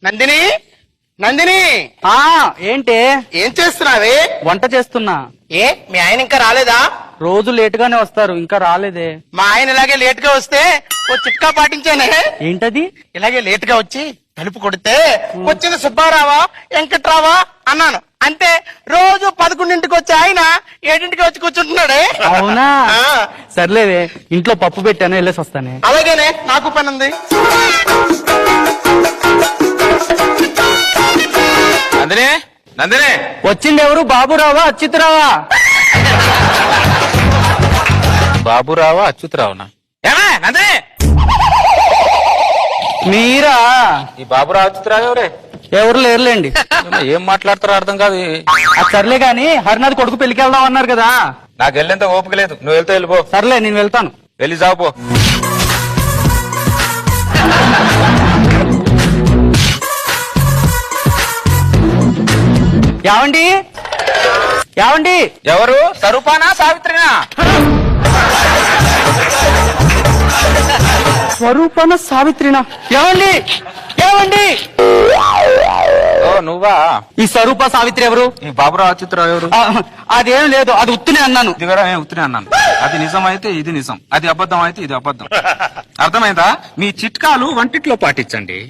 నందిని నందిని ఆ ఏంటి ఏం చేస్తున్నావే? వంట చేస్తున్నా. ఏ మీ ఆయన ఇంకా రాలేదా? రోజు లేట్ గానే వస్తారు, ఇంకా రాలేదే. మా ఆయన ఇలాగే లేట్ గా వస్తే ఓ చిట్కా పాటించానే. ఏంటది? ఇలాగే లేట్ గా వచ్చి తలుపు కొడితే వచ్చిన సుబ్బారావా వెంకట్రావా అన్నాను అంతే. రోజు 11ంటికి వచ్చి ఆయన 7ంటికి వచ్చి కూర్చుంటున్నాడే. అవునా? ఆ, సర్లేవే, ఇంట్లో పప్పు పెట్టాను, వెళ్ళేసి వస్తానే. అలాగేనే నాకు పని ఉంది. నందిని నందిని వచ్చింది ఎవరు? బాబురావా అచ్యుతరావా? బాబురావా అచ్యుతరావునా? ఏమే నందిని, మీరా? ఈ బాబురావు అచ్యుతరావు ఎవరే? ఎవరు లేరులేండి. ఏం మాట్లాడతారో అర్థం కాదు. అది సర్లే గాని హరినాథ్ కొడుకు పెళ్లికి వెళ్దాం అన్నారు కదా. నాకు వెళ్ళేంత ఓపిక లేదు, నువ్వు వెళ్తే వెళ్ళిపో. సర్లే, నేను వెళ్తాను. వెళ్ళి చావుపో. యావండి యావండి? ఎవరు? స్వరూపానా సావిత్రినా? స్వరూపన సావిత్రినా? ఏవండి ఏవండి? ఓ నువ్వా? ఈ స్వరూప సావిత్రి ఎవరు? ఈ బాబురావు అచ్యుతరావు ఎవరు? అదేం లేదు, అది ఉత్తునే అన్నాను. ఇది కూడా నేను ఉత్తరే అన్నాను. అది నిజం అయితే ఇది నిజం, అది అబద్ధం అయితే ఇది అబద్ధం. అర్థమైందా? మీ చిట్కాలు వంటిట్లో పాటించండి.